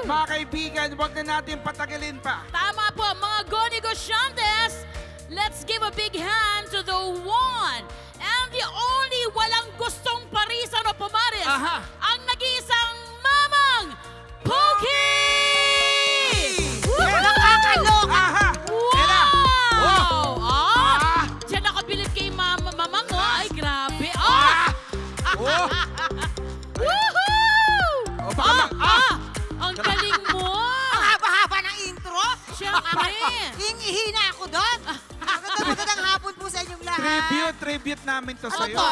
Mga kaibigan, huwag na natin patagalin pa. Tama po, mga go-negosyantes. Let's give a big hand to the one and the only walang gustong parisan o pumaris. Aha. Ang nag-iisang Mamang Pokey! Nakakaloka! Aha! Yan na. Wow! Ah! Diyan nakabilib kay Mamang, oh. Ay, grabe. Ah! Oh! Woohoo! Oh, baka Ang galing mo! Ang haba-haba ng intro. Siyempre! Hihina ako doon. Magandang hapon po sa inyong lahat. Tribute namin to Ano sa'yo. to?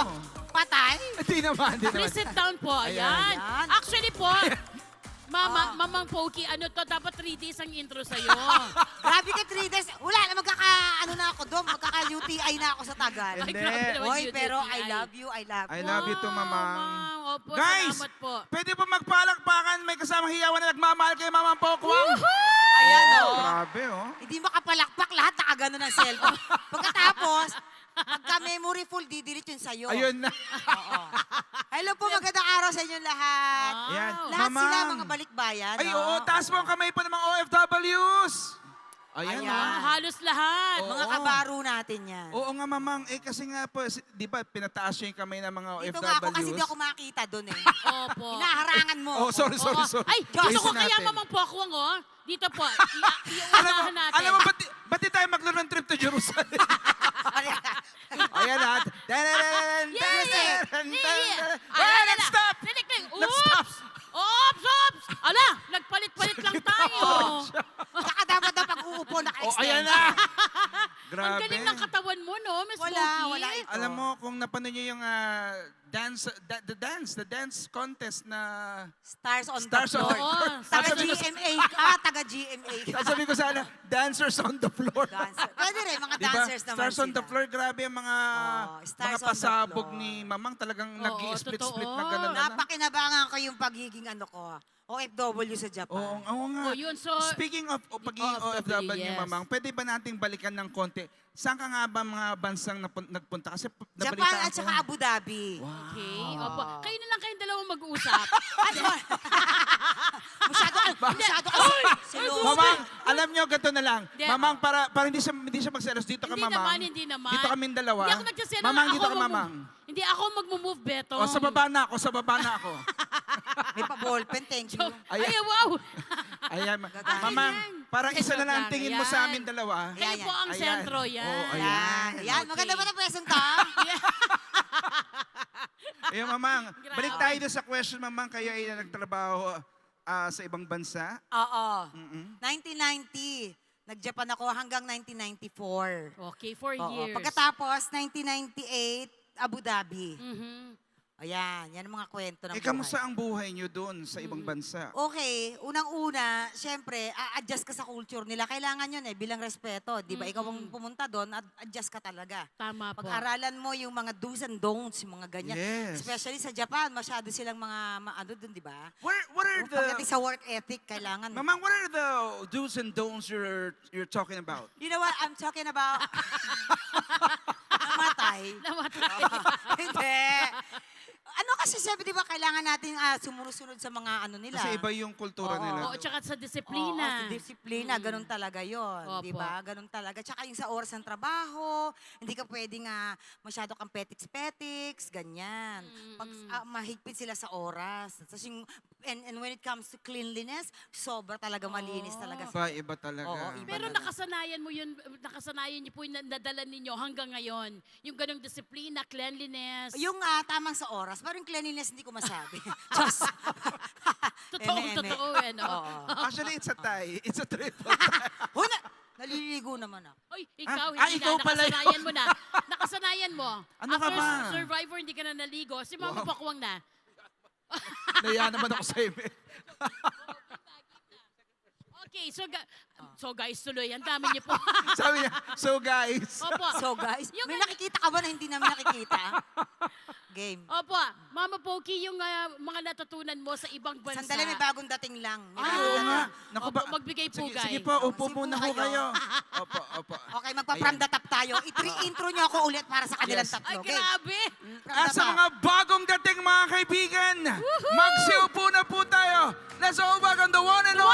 Patay? Hindi naman, hindi naman. Please sit down po. Ayan. Ayan. Ayan. Actually po, Mamang Pokey, ano to, dapat 3 days ang intro sa'yo. Grabe ka 3 days. Wala na, ano na ako doon. Magkaka-UTI na ako sa tagal. Ay, Hindi. grabe naman Hoy, yun, pero UTI. I love you, I love I you. love you too, Mamang. Opo, Guys, salamat po. pwede po magpalakpakan. May kasamang hiyawan na nagmamahal kay Mamang Pokwang. Ayan o. Grabe, oh. Hindi makapalakpak lahat, nakagano ng cellphone. Pagkatapos, pagka memory full, didilit yun sa'yo. Ayun na. Oo. Hello po, magandang araw sa inyong lahat. Wow. Yan. Lahat Mamang. sila mga balikbayan. Ay, no? oo. Taas mo ang kamay po ng mga OFWs. Ayan, Ayan. oh. Halos lahat. Oo. Mga kabaro natin yan. Oo nga, Mamang. Eh, kasi nga po, di ba, pinataas nyo yung kamay ng mga OFWs? Ito nga ako kasi hindi ako makita doon eh. Opo. Hinaharangan mo. Oh, sorry. Oo. Ay, gusto ko Ayusin kaya natin. Mamang Pokwang, oh. Dito po. Alam mo, Iunahan natin. alam mo, ba't di tayo maglaro ng trip to Jerusalem? Ayan na. Ayan na. Stop! Tinik-tinik. Nag-stop. Oops! Ala, nagpalit-palit lang tayo. Saka dapat na pag-uupo Oh, naka-extend. ayan na. Ang Grabe. galing ng katawan mo, no, Miss Wala, Pokey? wala ito. Alam mo, kung napanood nyo yung the dance contest na... Stars on Stars the on floor. the floor. Taga-GMA ka, taga-GMA ka. Sabi ko sana, dancers on the floor. Dancer. Pwede rin, mga Diba? dancers naman Stars on sila. the floor, grabe ang mga Stars mga on the pasabog floor. ni Mamang. Talagang Oo, nag-i-split-split na totoo. gano'n. Napakinabangan ko yung pagiging OFW sa Japan. Oo nga. Oh, yun, so- Speaking of pagiging OFW, OFW, yes. Mamang, pwede ba nating balikan ng konti? Saan ka nga ba mga bansang nagpunta? Kasi Japan nabalitaan at ko. saka Abu Dhabi. Okay, opo. Kayo na lang kayong dalawang mag-uusap. Masyado ka siloso. Mamang, alam nyo, ganito na lang. Hindi. Mamang, para hindi siya magselos. Dito ka, Hindi Mamang. naman, hindi naman. Dito kaming dalawa. Hindi ako nagsaselos. Mamang, Ako dito ka, mag- Mamang. Hindi ako mag-move, Beto. O, sa baba na ako, sa baba na ako. May pa-ballpen, thank you. Ay, Ayan. wow! Ayan, Gagana. Mamang, Ayan. parang isa na lang ang Ayan. tingin mo sa amin dalawa. Kayo Ayan, po ang ayan. sentro, yan. Oo, ayan. Yan, yan. Okay. Maganda ba na presenta? Ayun, Mamang, Grabe. balik tayo doon sa question, Mamang. Kayo ay nagtrabaho sa ibang bansa. Oo. Mm-mm. 1990. Nag-Japan ako hanggang 1994. Okay, 4 Oo. years. Pagkatapos, 1998, Abu Dhabi. Mhm. Ayan, yan ang mga kwento ng Eh, buhay. kamusta ang buhay nyo doon sa ibang bansa? Okay, unang-una, syempre, a-adjust ka sa culture nila. Kailangan yun bilang respeto. Di ba? Ikaw ang pumunta doon, adjust ka talaga. Tama po. Pag-aralan mo yung mga do's and don'ts, yung mga ganyan. Yes. Especially sa Japan, masyado silang mga ano doon, di ba? What are Pagdating sa work ethic, kailangan. Mamang, what are the do's and don'ts you're talking about? You know what I'm talking about? Namatay. Namatay. Hindi. Ano kasi sabi, di ba, kailangan natin sumusunod sa mga ano nila. Kasi iba yung kultura Oo. nila. Oo, tsaka sa Oo, disiplina. sa disiplina, ganun talaga yon, Opo. di ba? Ganun talaga. Tsaka yung sa oras ng trabaho, hindi ka pwedeng masyado kang petiks-petiks, ganyan. Pag mahigpit sila sa oras. Tapos yung, and when it comes to cleanliness, sobra talaga malinis talaga. Iba talaga. Oo, iba Pero talaga. nakasanayan niyo po yung nadala ninyo hanggang ngayon. Yung ganong disiplina, cleanliness. Yung tamang sa oras, parang cleanliness hindi ko masabi. Diyos. Totoo, no? Oo. Actually, it's a tie. It's a triple tie. Huna! Naliligo naman ako. Oy, ikaw, Ah, hindi ikaw na. pala Nakasanayan yun. mo na. Nakasanayan mo. Ano ka After ba? Survivor, hindi ka na naligo. Si Mama Wow. Pakwang na. Naya naman ako sa ime. Okay, so guys, tuloy. Ang dami niyo po. Sabi niya, so guys. Opo. So guys, Yung may ano- nakikita ka ba na hindi namin nakikita? Game. Opo, Mama Pokey, yung mga natutunan mo sa ibang bansa. Sandali, may bagong dating lang. May Ay, bagong oo dating nga. lang. Naku Opo, magbigay po, sige, guys. sige po, upo Sige muna po po kayo. kayo. Opo, opo. Okay, magpa-from the top tayo. I-intro niyo ako ulit para sa kanilang Yes. tatlo. Ay, Okay? grabe. From At the sa top. mga bagong dating mga kaibigan, magsiupo na po tayo. Let's all welcome the one and only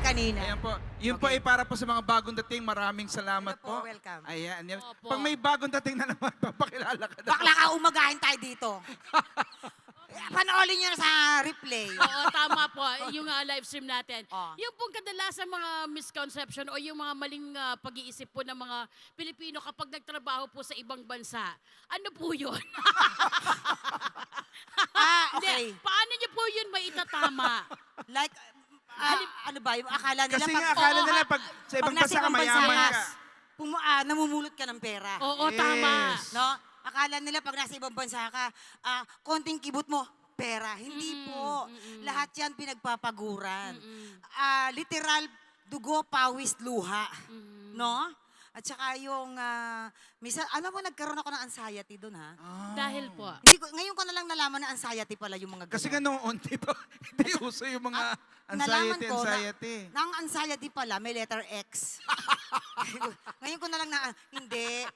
kanina. Ayan po. Yun po Okay. ay para po sa mga bagong dating. Maraming salamat Hello po, po. welcome. Ayan. Yan. Opo. Pag may bagong dating na naman, papakilala ka na. Bakla ka, umagahin tayo dito. Panoorin nyo na sa replay. Oo, tama po. Yung live stream natin. Oh. Yung pong kadalasan mga misconception o yung mga maling pag-iisip po ng mga Pilipino kapag nagtrabaho po sa ibang bansa. Ano po yun? Okay. Hindi, paano niyo po yun maitatama? Like, ano ba, yung akala nila Kasi pag, nga, akala Oo, nila pag sa ibang bansa ka, mayaman ka. namumulot ka ng pera. Oo, Yes. tama. No? Akala nila pag nasa ibang bansa ka, konting kibot mo, pera. Hindi po. Lahat yan pinagpapaguran. Literal, dugo, pawis, luha. No? At saka yung, misa, alam mo, nagkaroon ako ng anxiety doon, ha? Dahil po. Hindi ko, ngayon ko na lang nalaman na anxiety pala yung mga ganun. Kasi nga noon, di ba? Hindi uso yung mga Nalaman anxiety, ko anxiety. na ang anxiety pala, may letter X. Ngayon ko na lang na, hindi.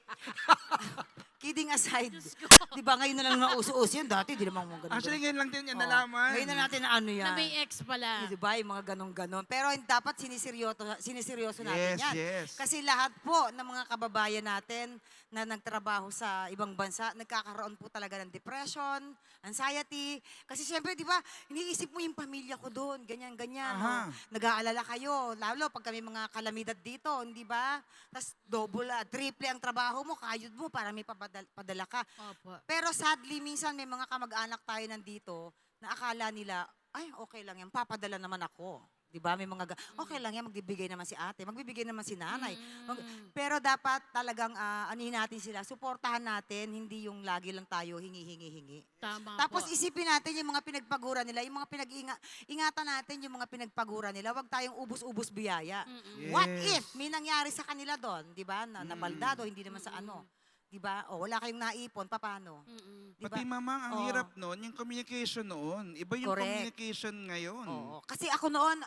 Kidding aside. Diyos ko. Di ba ngayon na lang nauso-uso yan? Dati, di naman mga ganun. Actually, ngayon lang din yan Oo. nalaman. Ngayon na natin na ano yan. Na may ex pala. Di ba? Yung mga ganun-ganon. Pero dapat siniseryoso natin Yes, yan. yes. Kasi lahat po ng mga kababayan natin na nagtrabaho sa ibang bansa, nagkakaroon po talaga ng depression, anxiety. Kasi siyempre, di ba, iniisip mo yung pamilya ko doon, ganyan-ganyan. Aha. Nag-aalala kayo, lalo pag kami mga kalamidad dito, di ba? Tapos double, triple ang trabaho mo, kayod mo para may padala ka. Opo. Pero sadly, minsan may mga kamag-anak tayo nandito na akala nila, ay, okay lang yan, papadala naman ako. Di ba? May mga, okay lang yan, magbibigay naman si ate, magbibigay naman si nanay. Pero dapat talagang, anuhin natin sila, suportahan natin, hindi yung lagi lang tayo hingi-hingi-hingi. Tama Tapos po. isipin natin yung mga pinagpaguran nila, yung mga ingatan natin yung mga pinagpaguran nila, huwag tayong ubus-ubus biyaya. What if may nangyari sa kanila doon, di ba? Nabaldado, hindi naman sa ano. Di ba? O, wala kayong naipon, paano? Di ba? Pati mamang, ang Oo. hirap noon, yung communication noon. Iba yung Correct. communication ngayon. Oo. Kasi ako noon,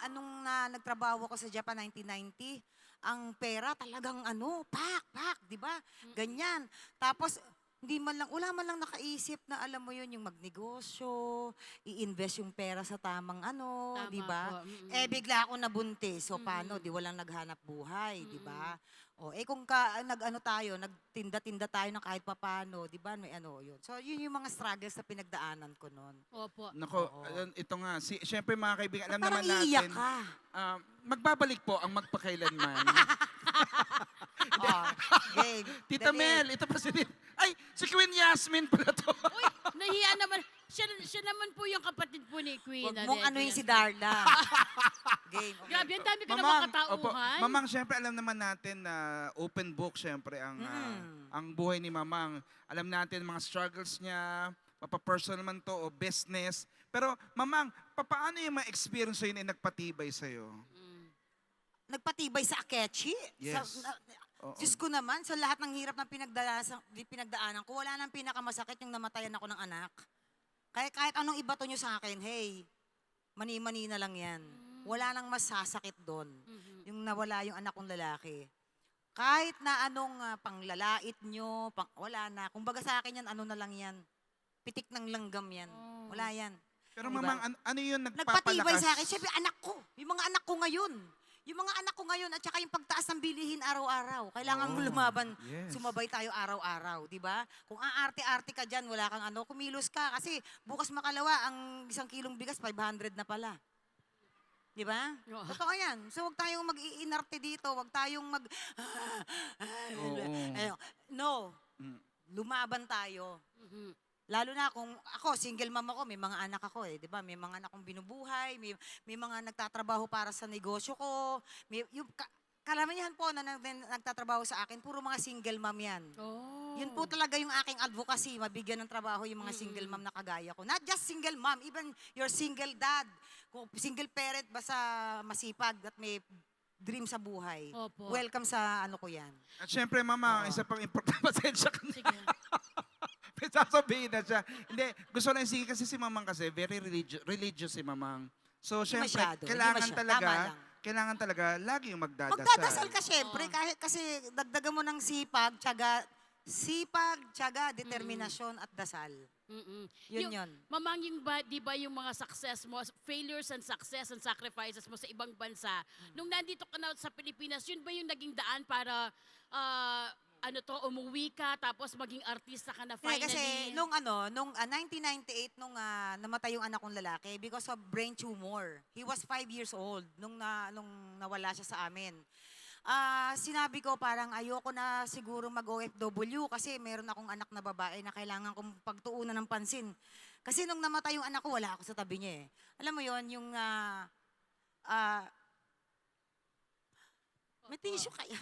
nagtrabaho ko sa Japan 1990, ang pera talagang pak, di ba? Ganyan. Tapos, wala man lang nakaisip na alam mo yun, yung magnegosyo, i-invest yung pera sa tamang Tama di ba? po. Bigla ako nabuntis. So, paano? Di walang naghanap buhay, di ba? Kung nagtinda-tinda tayo ng kahit papano, di ba? May yun. So, yun yung mga struggles na pinagdaanan ko noon. Opo. Nako, Oo. ito nga. Siyempre mga kaibigan, alam Parang naman iiyak natin, ka. magbabalik po ang magpakailanman. Game. Tita Dali. Mel, ito pa si Ay, si Queen Yasmin pala to. Uy, nahiya naman. Siya naman po yung kapatid po ni Queen. Huwag mong Adele. anuhin si Darla. Game. Okay. Grabe, ang dami ka na Mamang, katauhan. Mamang, syempre alam naman natin na open book syempre ang buhay ni Mamang. Alam natin mga struggles niya, mapa-personal man to o business. Pero Mamang, paano yung mga experience yun ay nagpatibay sa'yo? Nagpatibay sa Akechi. Yes. Oo. Diyos ko naman, sa lahat ng hirap na pinagdaanan ko, wala nang pinakamasakit yung namatayan ako ng anak. Kahit anong ibato nyo sa akin, hey, mani-mani na lang yan. Wala nang masasakit doon. Yung nawala yung anak kong lalaki. Kahit na anong panglalait nyo, wala na. Kumbaga sa akin yan, na lang yan. Pitik ng langgam yan. Wala yan. Pero Diba? Mamang, ano yun Nagpatibay nagpapalakas? sa akin. Siyempre, anak ko. Yung mga anak ko ngayon. Yung mga anak ko ngayon at saka yung pagtaas ng bilihin araw-araw. Kailangan mo lumaban, yes. sumabay tayo araw-araw, di ba? Kung aarte-arte ka dyan, wala kang kumilos ka. Kasi bukas makalawa, ang 1 kilong bigas, 500 na pala. Di ba? Oo. Totoo yan. So, huwag tayong mag-iinarte dito. Huwag tayong Oo. No. Mm. Lumaban tayo. Lalo na kung ako, single mom ako, may mga anak ako di ba? May mga anak akong binubuhay, may mga nagtatrabaho para sa negosyo ko. Kalamihan po na nagtatrabaho sa akin, puro mga single mom yan. Oh. Yun po talaga yung aking advocacy, mabigyan ng trabaho yung mga single mom na kagaya ko. Not just single mom, even your single dad. Kung single parent, basta masipag at may dream sa buhay. Opo. Welcome sa ko yan. At syempre, Mama, isa pang important, pasensya ka na. Sige. May sasabihin na siya. Hindi, gusto lang sige kasi si Mamang kasi, very religious si Mamang. So, syempre, Masyado, hindi kailangan masyado. talaga, Tama lang. kailangan talaga laging magdadasal. Magdadasal ka syempre, kahit kasi dagdagan mo ng sipag, tiyaga, determinasyon at dasal. Mm-mm. Yun. Mamang, yung ba, di ba yung mga success mo, failures and success and sacrifices mo sa ibang bansa, nung nandito ka na sa Pilipinas, yun ba yung naging daan para, umuwi ka, tapos maging artista ka na finally? Kasi nung 1998 nung namatay yung anak kong lalaki because of brain tumor. He was 5 years old nung nawala siya sa amin. Sinabi ko parang ayoko na siguro mag-OFW kasi meron akong anak na babae na kailangan kong pagtuunan ng pansin. Kasi nung namatay yung anak ko, wala ako sa tabi niya eh. Alam mo yon yung may tissue kaya.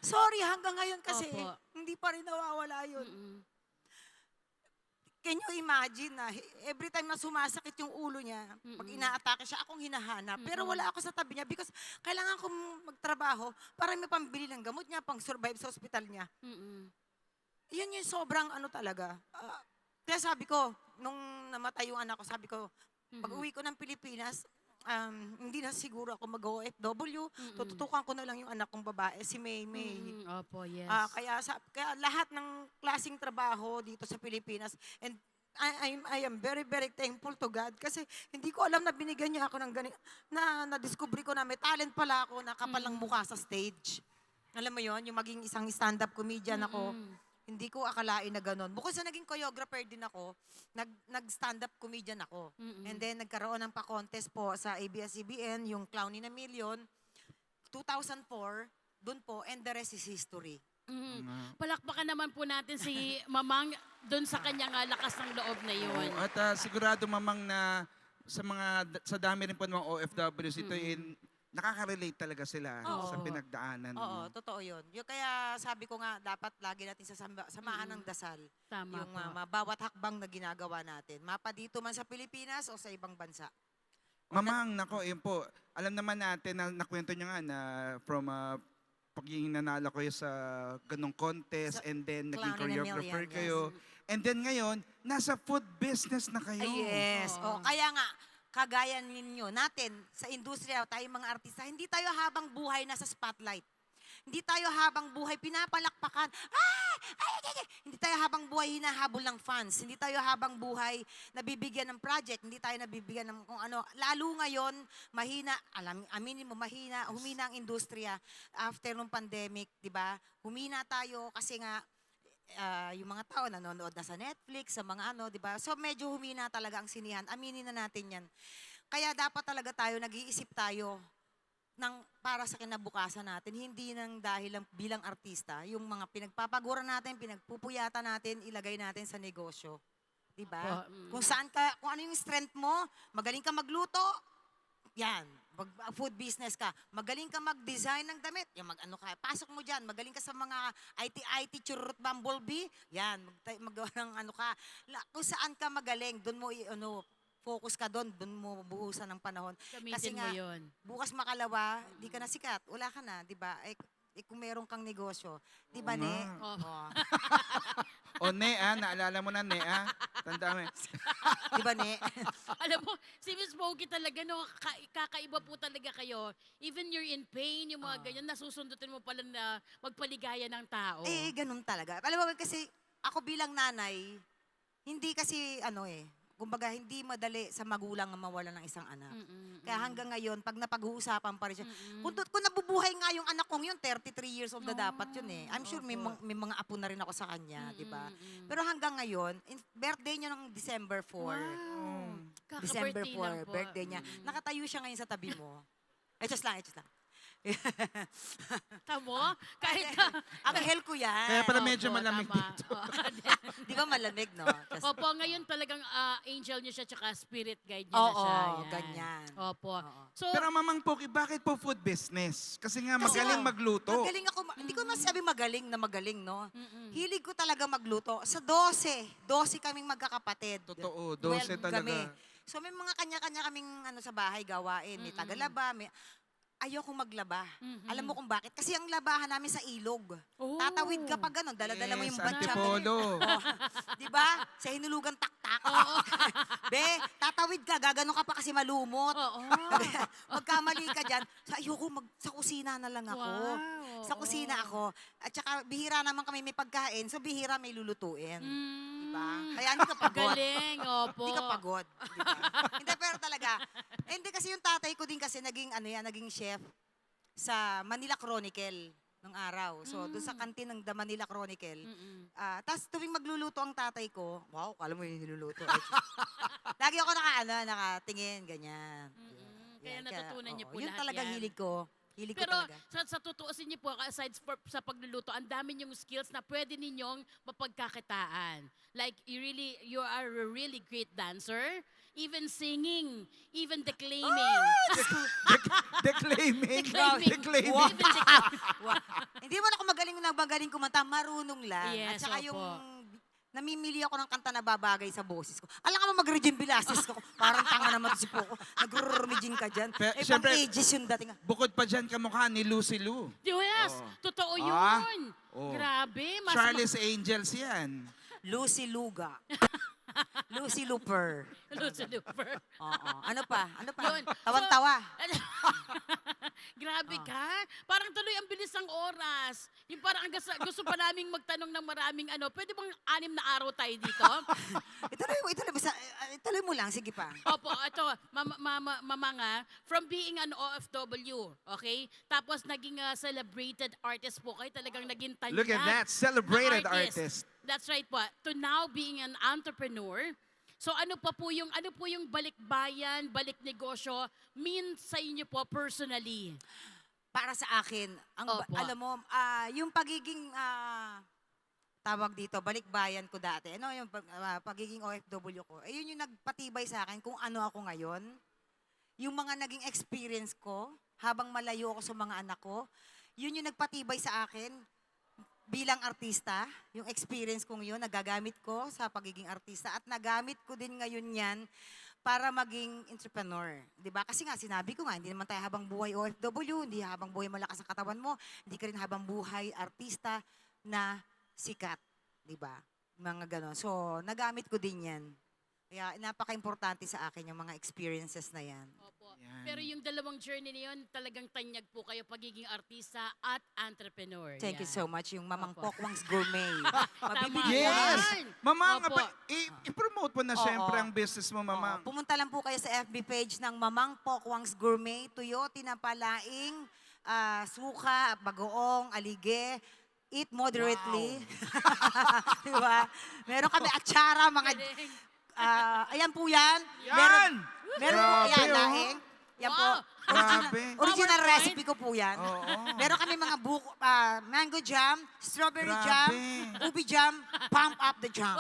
Sorry, hanggang ngayon kasi Opo. hindi pa rin nawawala yun. Mm-mm. Can you imagine na every time na sumasakit yung ulo niya, pag inaatake siya, akong hinahanap. Pero wala ako sa tabi niya because kailangan kong magtrabaho para may pambili ng gamot niya, pang survive sa ospital niya. Mm-mm. Yun yung sobrang talaga. Kaya sabi ko, nung namatay yung anak ko, sabi ko, pag uwi ko ng Pilipinas, hindi na siguro ako mag-OFW. Tututukan ko na lang yung anak kong babae, si May. Opo, yes. Kaya lahat ng klaseng trabaho dito sa Pilipinas, and I am very, very thankful to God kasi hindi ko alam na binigyan niya ako ng ganito, na-discovery ko na may talent pala ako na kapalang mukha sa stage. Alam mo yon yung maging isang stand-up comedian ako. Hindi ko akalain na gano'n. Bukod sa naging choreographer din ako, nag-stand-up comedian ako. And then nagkaroon ng pa-contest po sa ABS-CBN, yung Clown in a Million, 2004, dun po, and the rest is history. Palakpakan naman po natin si Mamang doon sa kanyang lakas ng loob na yun. Oo, at sigurado mamang na sa dami rin po ng mga OFWs, ito nakaka-relate talaga sila sa pinagdaanan Oo, mo. totoo yun. Yung kaya sabi ko nga, dapat lagi natin samahan ng dasal. Tama Yung po. bawat hakbang na ginagawa natin. Mapa dito man sa Pilipinas o sa ibang bansa. Mamang, nako, yun po. Alam naman natin na nakwento nyo nga na from pagiging nanalo kayo sa ganong contest and then naging Clown in a choreographer Million, kayo. And then ngayon, nasa food business na kayo. Ay, yes. Oo. Kaya nga, kagaya ninyo, natin, sa industriya, tayong mga artista, hindi tayo habang buhay nasa spotlight. Hindi tayo habang buhay pinapalakpakan. Hindi tayo habang buhay hinahabol ng fans. Hindi tayo habang buhay nabibigyan ng project. Hindi tayo nabibigyan ng kung ano. Lalo ngayon, mahina, aminin mo, humina ang industriya after nung pandemic, di ba? Humina tayo kasi nga, yung mga tao nanonood na sa Netflix, sa mga di ba? So medyo humina talaga ang sinihan. Aminin na natin yan. Kaya dapat talaga tayo, nag-iisip tayo para sa kinabukasan natin, hindi nang dahil lang bilang artista, yung mga pinagpapagura natin, pinagpupuyatan natin, ilagay natin sa negosyo. Di ba? Kung ano yung strength mo, magaling ka magluto, yan, food business ka. Magaling ka mag-design ng damit, yan, pasok mo dyan. Magaling ka sa mga IT, churrut, bumblebee, yan, magawa ng ka. Kung saan ka magaling, doon mo focus ka doon mo buhusan ng panahon. Gamitin mo yun. Bukas makalawa, di ka na sikat, wala ka na, di ba? Kung meron kang negosyo, di ba, Oo Ne? nga. Oh. O Nea, naalala mo na Nea? Tanda mo. Di ba, Ne? Alam mo, si Miss Mogi talaga, no, kakaiba po talaga kayo. Even you're in pain, yung mga ganyan, nasusundutin mo pala na magpaligaya ng tao. Ganun talaga. Alam mo, kasi ako bilang nanay, hindi kasi, kumbaga, hindi madali sa magulang ang mawala ng isang anak. Kaya hanggang ngayon, pag napag-uusapan pa rin siya, kung nabubuhay nga yung anak kong yun, 33 years old na dapat yun eh. I'm sure may mga apo na rin ako sa kanya, di ba? Pero hanggang ngayon, birthday niya ng December 4. Wow. December Kaka-birthday 4, lang po. birthday niya. Nakatayo siya ngayon sa tabi mo. Just lang. Tamo? Kahit ka. Ang ko yan. Kaya pala medyo Opo, malamig tama. dito. Di ba malamig, no? Opo, ngayon talagang angel niyo siya tsaka spirit guide niyo na siya. Yan. Ganyan. Opo. Oo. So, Pero Mamang Poki, bakit po food business? Kasi nga Kasi magaling nga, magluto. Magaling ako. Hindi ko masabi magaling, no? Hilig ko talaga magluto. Sa 12 kaming magkakapatid. Totoo, 12 12 talaga. kami. So may mga kanya-kanya kaming sa bahay gawain. May tagalaba, ayokong maglaba. Alam mo kung bakit? Kasi ang labahan namin sa ilog. Oh. Tatawid ka pag gano'n, dala-dala mo yung Yes, batya. antipolo. Di ba? Sa hinulugan taktak. Be, tatawid ka, gaganon ka pa kasi malumot. oo. Magkamali ka dyan, sa kusina na lang ako. Wow, Sa kusina ako. At saka bihira naman kami may pagkain, so bihira may lulutuin. Mm. Diba? Kaya hindi ka pagod. Galing, opo. Hindi ka pagod. Diba? Hindi, pero talaga. Hindi kasi yung tatay ko din kasi naging chef sa Manila Chronicle nung araw. So, doon sa kantin ng The Manila Chronicle. Tapos tuwing magluluto ang tatay ko, wow, kala mo yung niluluto. Lagi ako nakatingin, ganyan. Kaya Yan, natutunan niyo po yun lahat talaga yan. hilig ko. Hilig ko Pero talaga. sa tutuusin niyo po, aside sa pagluluto, ang dami niyong skills na pwede ninyong mapagkakitaan. Like, you are a really great dancer, even singing, even declaiming. Declaiming. Declaiming. Declaiming. Wow. Even declaiming. Wow. Hindi mo ako magaling kumanta, marunong lang. Yes, At saka opo. yung namimili ako ng kanta na babagay sa boses ko. Alam ka mo mag-Regine Velasquez ko. Parang tanga naman si Poco. Nag-Regine ka dyan. Pe- Pang syempre- ages yung dating. Bukod pa dyan kamukha ni Lucy Liu. Yes, Oo. totoo Ah, yun. oo. Grabe. Charlie's Angels yan. Lucy Luga. Lucy Looper. Lucy Looper. Oo. Ano pa? Yun. Tawan-tawa. Grabe ka. Parang tuloy ang bilis ng oras. Yung parang gusto pa naming magtanong ng maraming pwede bang 6 na araw tayo dito? Ituloy mo lang. Sige pa. Opo, ito, mamanga, from being an OFW, okay? Tapos naging celebrated artist po kayo, talagang naging tanyag. Look at that, celebrated na artist. That's right po. To now being an entrepreneur. So ano po yung balikbayan, balik negosyo mean sa inyo po personally? Para sa akin, Opo. alam mo, yung pagiging tawag dito, balikbayan ko dati. Yung pagiging OFW ko. Yun yung nagpatibay sa akin kung ano ako ngayon. Yung mga naging experience ko habang malayo ako sa mga anak ko, yun yung nagpatibay sa akin bilang artista. Yung experience kong yun, nagagamit ko sa pagiging artista at nagamit ko din ngayon yan para maging entrepreneur. 'Di ba? Kasi nga, sinabi ko nga, hindi naman tayo habang buhay OFW, hindi habang buhay malakas ang katawan mo, hindi ka rin habang buhay artista na sikat. 'Di ba? Mga ganon. So, nagamit ko din yan. Kaya napaka-importante sa akin yung mga experiences na yan. Opo. Yan. Pero yung dalawang journey na yun, talagang tanyag po kayo pagiging artista at entrepreneur. Thank you Yan. so much. Yung Mamang Opo. Pokwang's Gourmet. Mabibili Tama. ko yan. Yes! Mamang, Opo. i-promote mo na Oo. syempre ang business mo, Mamang. Oo, pumunta lang po kayo sa FB page ng Mamang Pokwang's Gourmet, tuyo, tinapalaing, suka, bagoong, alige. Eat moderately. Diba? Meron kami atsara, mga... Galing. ayan po yan. Yan! Meron po, Grabe, ayan, oh. laing. Yan po. Wow. Grabe. Original PowerPoint. recipe ko po yan. Oo. Meron kami mga mango jam, strawberry jam, Grabe. ubi jam, pump up the jam.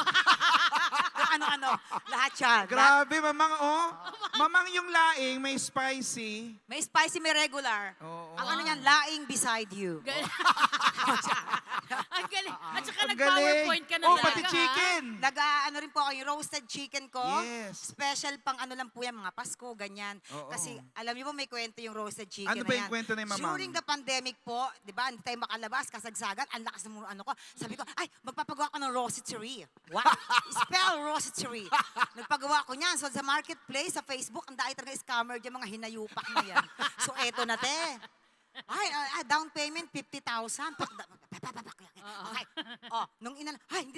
Ano-ano, lahat yan. Grabe, Mamang, oh. Mamang yung laing, may spicy. May spicy, may regular. Oo. Ang ano yan, laing beside you. Galing. Ang galing. At saka Ang nag-PowerPoint ka na Oh, talaga, pati ha? chicken. Ano rin po ako, yung roasted chicken ko. Yes. Special pang ano lang po yan, mga Pasko, ganyan. Oo. Kasi alam niyo po may kwento yung roasted chicken Ano na ba yan. yung kwento na yung Mamang? During the pandemic po, di ba, hindi tayo makalabas, kasagsagan, ang lakas ng ano ko. Sabi ko, ay, magpapagawa ko ng roastery. Wow! Spell roastery. Nagpagawa ko niyan. So sa marketplace, sa Facebook, ang dahil talaga scammer dyan, mga hinayupak na yan. So eto na te. Ay, down payment, 50,000. Okay. Oh, nung hindi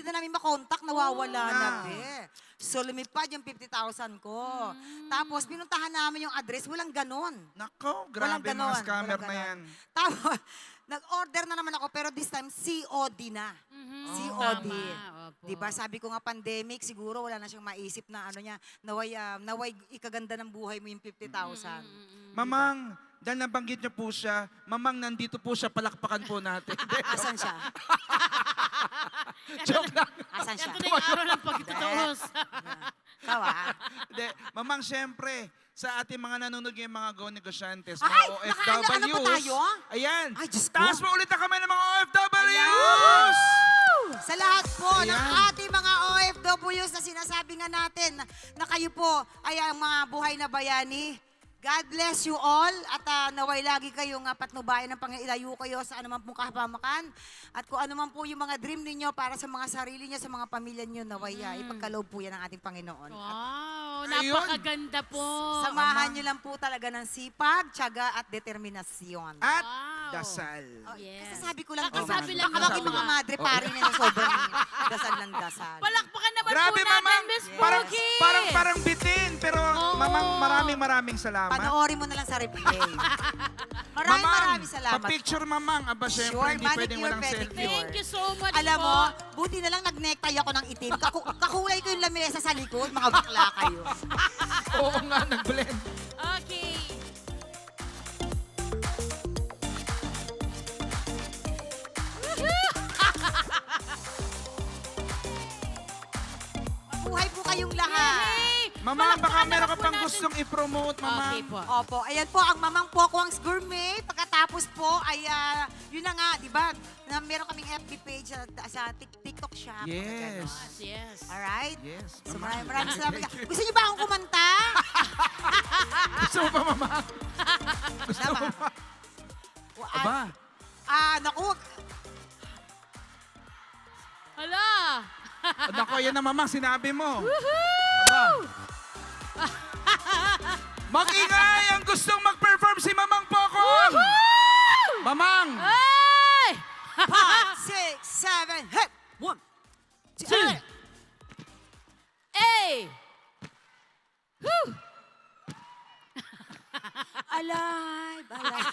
na namin makontak, nawawala na, be. So, lumipad yung 50,000 ko. Tapos, pinuntahan namin yung address, walang ganon. Nako, Walang grabe mga ganon, scammer walang na ganon. yan. Tapos, nag-order na naman ako, pero this time, COD na. COD. Tama, opo. Diba, sabi ko nga, pandemic, siguro wala na siyang maisip na ano niya, naway ikaganda ng buhay mo yung 50,000. Mamang, dahil nabanggit niyo po siya, Mamang, nandito po siya, palakpakan po natin. Asan siya? Joke lang. Asan siya? Ito na yung araw ng pagtutuos. Ikaw Hindi, Mamang, syempre, sa ating mga nanonood yung mga Go Negosyantes, Ay, mga nakaano OFWs. ba tayo? Ayan. Ay, Diyos ko. Taas mo ulit ang kamay ng mga OFWs! Ayan. Sa lahat po ng Ayan. ating mga OFWs na sinasabi nga natin na kayo po ay ang mga buhay na bayani. God bless you all at naway lagi kayong patnubayan ng Panginoon. Ilayo kayo sa anuman pong kapamakan at kung anuman po yung mga dream ninyo para sa mga sarili niyo, sa mga pamilya niyo, naway ipagkaloob po yan ng ating Panginoon. Wow, Ayun. napakaganda po. Samahan niyo lang po talaga ng sipag, tiyaga at determinasyon. At Wow. dasal. Oh, Yes. Kasasabi ko lang. Kakasabi diba? lang Baka yun. maging mga madre pari na sobrang dasal ng dasal. Palakpakan naman Grabe, po natin, Mamang. Miss Yes. Parang, Pogi. parang bitin. Pero, Oo. Mamang, maraming salamat. Panoorin mo na lang sa replay. Maraming salamat. Pa-picture, Mamang. Aba, syempre, Sure, hindi pwedeng manicure, walang pedicure. selfie. Thank you so much Alam po. mo, buti na lang nag-necktie ako ng itim. Kakulay ko yung lamesa sa likod, mga bakla kayo. Oo nga, nag-blend. Okay. Mabuhay po kayong lahat. Yay! Mamang, baka Palakpakan meron naman ka po pang natin. gustong i-promote, Mamang. Okay po. Opo, ayan po ang Mamang Pokwang's Gourmet. Pagkatapos po ay, yun na nga, di ba? Na meron kaming FB page sa TikTok shop. Yes. Yes. Alright? Yes, So Mamang. maraming salamat. Thank you. Gusto niyo ba akong kumanta? Gusto mo ba, Mamang? Gusto mo ba? Aba, Naku, Hala! nako, yan na, Mamang, sinabi mo. Aba. Mag-ingay ang gustong mag-perform si Mamang Pokong. Mamang, Ay! 5, 6, 7, hep! 1, 2, Hey! Whew! alive, alive.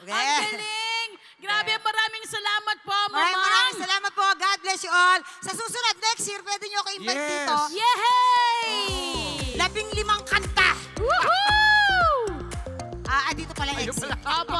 Okay. Ang galing! Grabe, maraming salamat po, Mama. Maraming salamat po. God bless you all. Sa susunod, next year, pwede niyo ako invite Yes. dito. Yay! 15 kanta. Woohoo! Dito pala Ayun exit. pala. Opo,